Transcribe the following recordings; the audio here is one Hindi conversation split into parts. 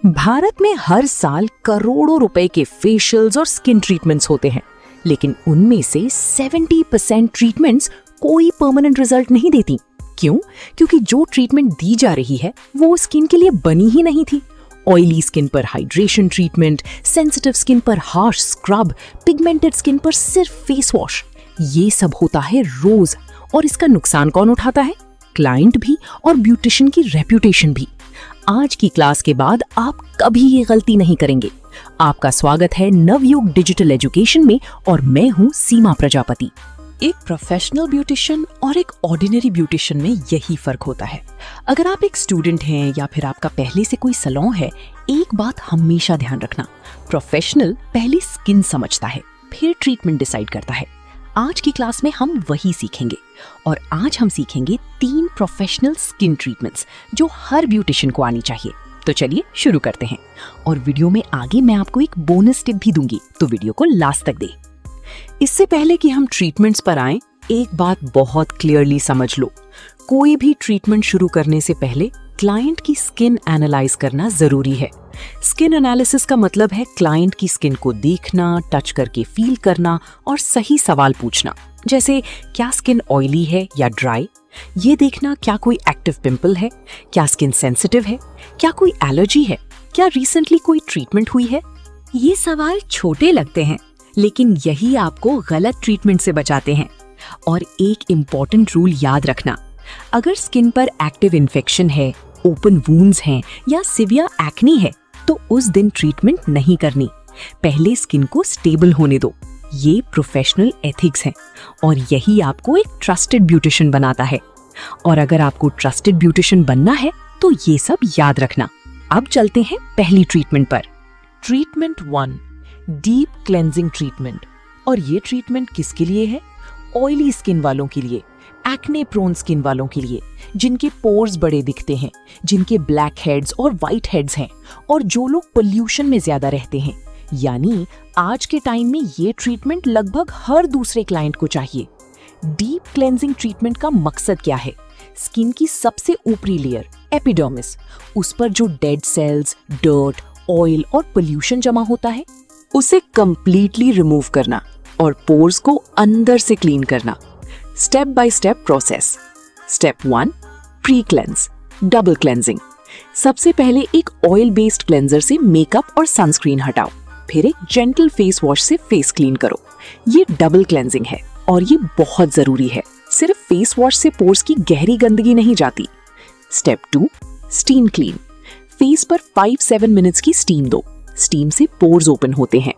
भारत में हर साल करोड़ों रुपए के फेशियल्स और स्किन ट्रीटमेंट्स होते हैं, लेकिन उनमें से 70% ट्रीटमेंट्स कोई परमानेंट रिजल्ट नहीं देती। क्यों? क्योंकि जो ट्रीटमेंट दी जा रही है वो स्किन के लिए बनी ही नहीं थी। ऑयली स्किन पर हाइड्रेशन ट्रीटमेंट, सेंसिटिव स्किन पर हार्श स्क्रब, पिगमेंटेड स्किन पर सिर्फ फेस वॉश, ये सब होता है रोज। और इसका नुकसान कौन उठाता है? क्लाइंट भी और ब्यूटिशियन की रेप्यूटेशन भी। आज की क्लास के बाद आप कभी ये गलती नहीं करेंगे। आपका स्वागत है नवयुग डिजिटल एजुकेशन में और मैं हूँ सीमा प्रजापति। एक प्रोफेशनल ब्यूटिशियन और एक ऑर्डिनरी ब्यूटिशियन में यही फर्क होता है। अगर आप एक स्टूडेंट हैं या फिर आपका पहले से कोई सैलून है, एक बात हमेशा ध्यान रखना, प्रोफेशनल पहले स्किन समझता है, फिर ट्रीटमेंट डिसाइड करता है। आज की क्लास में हम वही सीखेंगे और आज हम सीखेंगे 3 प्रोफेशनल स्किन ट्रीटमेंट्स जो हर ब्यूटिशियन को आनी चाहिए। तो चलिए शुरू करते हैं। और वीडियो में आगे मैं आपको एक बोनस टिप भी दूंगी, तो वीडियो को लास्ट तक दें। इससे पहले कि हम ट्रीटमेंट्स पर आएं, एक बात बहुत क्लियरली समझ लो, कोई भी ट्रीटमेंट शुरू करने से पहले क्लाइंट की स्किन एनालाइज करना जरूरी है। स्किन एनालिसिस का मतलब है क्लाइंट की स्किन को देखना, टच करके फील करना और सही सवाल पूछना, जैसे क्या स्किन ऑयली है या ड्राई, ये देखना क्या कोई एक्टिव पिंपल है, क्या स्किन सेंसिटिव है, क्या कोई एलर्जी है, क्या रिसेंटली कोई ट्रीटमेंट हुई है। ये सवाल छोटे लगते हैं, लेकिन यही आपको गलत ट्रीटमेंट से बचाते हैं। और एक इम्पॉर्टेंट रूल याद रखना, अगर स्किन पर एक्टिव इन्फेक्शन है, ओपन वुंड्स हैं या सिवियर एक्ने है, तो उस दिन ट्रीटमेंट नहीं करनी। पहले स्किन को स्टेबल होने दो। ये प्रोफेशनल एथिक्स हैं और यही आपको एक ट्रस्टेड ब्यूटिशियन बनाता है। और अगर आपको ट्रस्टेड ब्यूटिशियन बनना है तो ये सब याद रखना। अब चलते हैं पहली ट्रीटमेंट पर। Treatment 1, deep cleansing treatment. और ये ट्रीटमेंट किसके लिए है? ऑयली स्किन वालों के लिए, एक्ने प्रोन स्किन वालों के लिए, जिनके पोर्स बड़े दिखते हैं, जिनके ब्लैक हेड्स और व्हाइट हेड्स हैं, और जो लोग पोल्यूशन में ज्यादा रहते हैं। यानी आज के टाइम में ये ट्रीटमेंट लगभग हर दूसरे क्लाइंट को चाहिए। डीप क्लेंजिंग ट्रीटमेंट का मकसद क्या है? स्किन की सबसे ऊपरी लेयर एपिडर्मिस, उस पर जो डेड सेल्स, डर्ट, ऑयल और पोल्यूशन जमा होता है, उसे कंप्लीटली रिमूव करना और पोर्स को अंदर से क्लीन करना। Step by step process. Step 1, pre cleanse, double cleansing. सबसे पहले एक ऑयल बेस्ड क्लेंजर से मेकअप और सनस्क्रीन हटाओ, फिर एक जेंटल फेस वॉश से फेस क्लीन करो। ये डबल क्लेंजिंग है और ये बहुत जरूरी है। सिर्फ फेस वॉश से पोर्स की गहरी गंदगी नहीं जाती। Step 2, steam clean. फेस पर 5-7 मिनट्स की स्टीम दो। स्टीम से पोर्स ओपन होते हैं,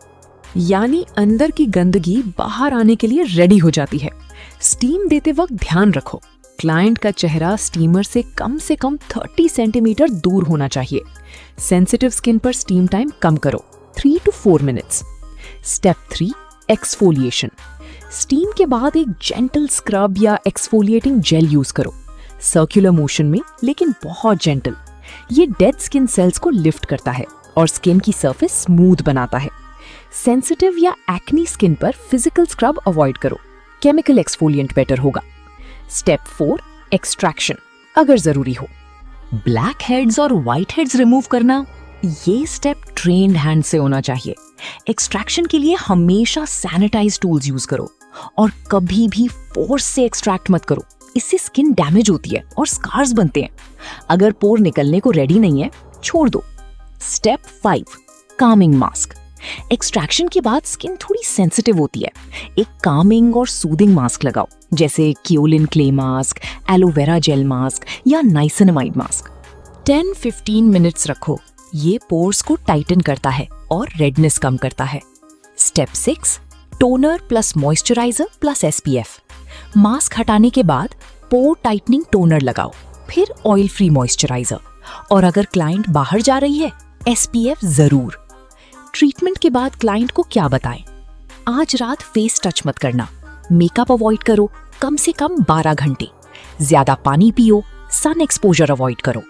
यानी अंदर की गंदगी बाहर आने के लिए रेडी हो जाती है। स्टीम देते वक्त ध्यान रखो, क्लाइंट का चेहरा स्टीमर से कम 30 सेंटीमीटर दूर होना चाहिए। सेंसिटिव स्किन पर स्टीम टाइम कम करो, 3 to 4 minutes. Step 3, exfoliation. Steam के बाद एक जेंटल स्क्रब या एक्सफोलिएटिंग जेल यूज करो, सर्कुलर मोशन में लेकिन बहुत जेंटल। ये डेड स्किन सेल्स को लिफ्ट करता है और स्किन की सरफेस स्मूथ बनाता है। सेंसिटिव या एक्नी स्किन पर फिजिकल स्क्रब अवॉइड करो, केमिकल एक्सफोलिएंट बेटर होगा। स्टेप 4, एक्सट्रैक्शन, अगर जरूरी हो। ब्लैक हेड्स और व्हाइट हेड्स रिमूव करना, ये स्टेप ट्रेन्ड हैंड से होना चाहिए। एक्सट्रैक्शन के लिए हमेशा सैनिटाइज टूल्स यूज करो और कभी भी फोर्स से एक्सट्रैक्ट मत करो, इससे स्किन डैमेज होती है और स्कार्स बनते हैं। अगर पोर निकलने को रेडी नहीं है, छोड़ दो। Step 5, Kameng mask. एक्सट्रैक्शन के बाद स्किन थोड़ी सेंसिटिव होती है, एक कामिंग और सूदिंग मास्क लगाओ, जैसे kaolin clay mask, aloe vera gel mask या नाइसिनामाइड मास्क। 10-15 मिनट्स रखो, ये पोर्स को टाइटन करता है और रेडनेस कम करता है। Step 6, toner plus moisturiser plus SPF। Mask हटाने के बाद पोर टाइटनिंग टोनर लगाओ, फिर ऑयल फ्री मॉइस्चराइजर, और अगर क्लाइंट बाहर जा रही है, SPF जरूर। ट्रीटमेंट के बाद क्लाइंट को क्या बताएं? आज रात फेस टच मत करना, मेकअप अवॉइड करो कम से कम 12 घंटे, ज्यादा पानी पियो, सन एक्सपोजर अवॉइड करो।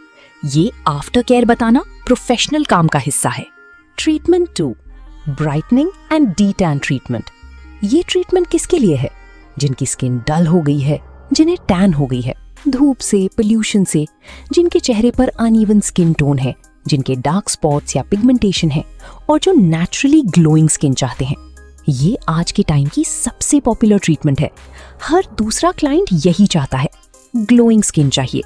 ये आफ्टर केयर बताना प्रोफेशनल काम का हिस्सा है। Treatment 2, brightening and de tan treatment. ये ट्रीटमेंट किसके लिए है? जिनकी स्किन डल हो गई है, जिन्हें टैन हो गई है, धूप से, पोल्यूशन से, जिनके चेहरे पर अनइवन स्किन टोन है जिनके डार्क स्पॉट्स या पिगमेंटेशन है और जो नेचुरली ग्लोइंग स्किन चाहते हैं। ये आज के टाइम की सबसे पॉपुलर ट्रीटमेंट है। हर दूसरा क्लाइंट यही चाहता है, ग्लोइंग स्किन चाहिए।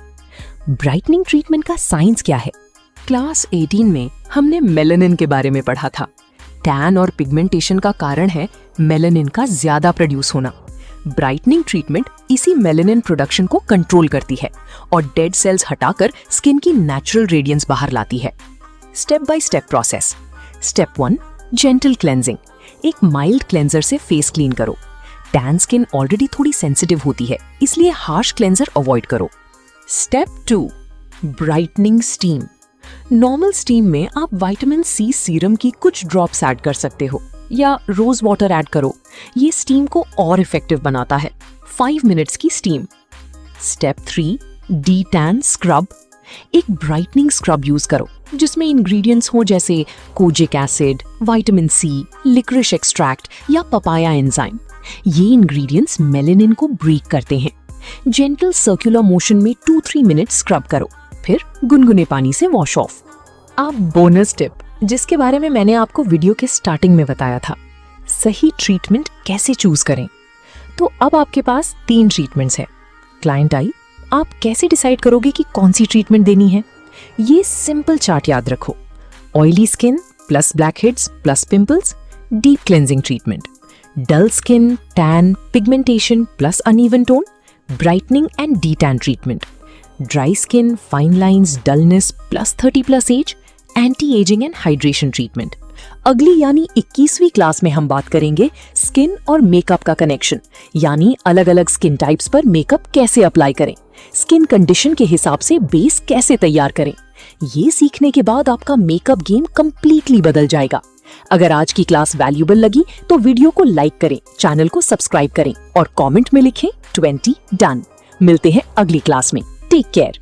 ब्राइटनिंग ट्रीटमेंट का साइंस क्या है? क्लास 18 में हमने मेलानिन के बारे में पढ़ा था। टैन और पिगमेंटेशन का कारण है मेलानिन का ज्यादा प्रोड्यूस होना। ब्राइटनिंग ट्रीटमेंट इसी मेलानिन प्रोडक्शन को कंट्रोल करती है और डेड सेल्स हटाकर स्किन की नेचुरल रेडियंस बाहर लाती है। Step by step process. Step 1, gentle cleansing. एक माइल्ड क्लेंजर से फेस क्लीन करो। टैन स्किन ऑलरेडी थोड़ी सेंसिटिव होती है, इसलिए हार्श क्लेंजर अवॉइड करो। Step 2, brightening steam. Normal steam में आप विटामिन सी सीरम की कुछ ड्रॉप्स ऐड कर सकते हो या रोज वाटर ऐड करो। ये स्टीम को और इफेक्टिव बनाता है। 5 मिनट्स की steam. Step 3, de tan scrub. एक ब्राइटनिंग स्क्रब यूज करो जिसमें इंग्रेडिएंट्स हो जैसे kojic acid, vitamin C, liquorice extract या पपाया एंजाइम। ये इंग्रेडिएंट्स मेलानिन को ब्रेक करते हैं। जेंटल सर्कुलर मोशन में 2-3 मिनट स्क्रब करो, फिर गुनगुने पानी से वॉश ऑफ। अब बोनस टिप, जिसके बारे में मैंने आपको वीडियो के स्टार्टिंग में बताया था, सही ट्रीटमेंट कैसे चूज करें। तो अब आपके पास 3 ट्रीटमेंट्स हैं। क्लाइंट आई, आप कैसे डिसाइड करोगे कि कौन सी ट्रीटमेंट देनी है? ये सिंपल चार्ट याद रखो। Oily skin plus blackheads plus pimples, deep cleansing treatment. Dull skin, tan, pigmentation plus uneven tone, brightening and de tan treatment. Dry skin, fine lines, dullness plus 30+ age, anti aging and hydration treatment. अगली यानी 21वीं क्लास में हम बात करेंगे स्किन और मेकअप का कनेक्शन, यानी अलग अलग स्किन टाइप्स पर मेकअप कैसे अप्लाई करें, स्किन कंडीशन के हिसाब से बेस कैसे तैयार करें। ये सीखने के बाद आपका मेकअप गेम कंप्लीटली बदल जाएगा। अगर आज की क्लास वैल्यूएबल लगी तो वीडियो को लाइक करें, चैनल को सब्सक्राइब करें और कमेंट में लिखें 20 डन। मिलते हैं अगली क्लास में। Take care.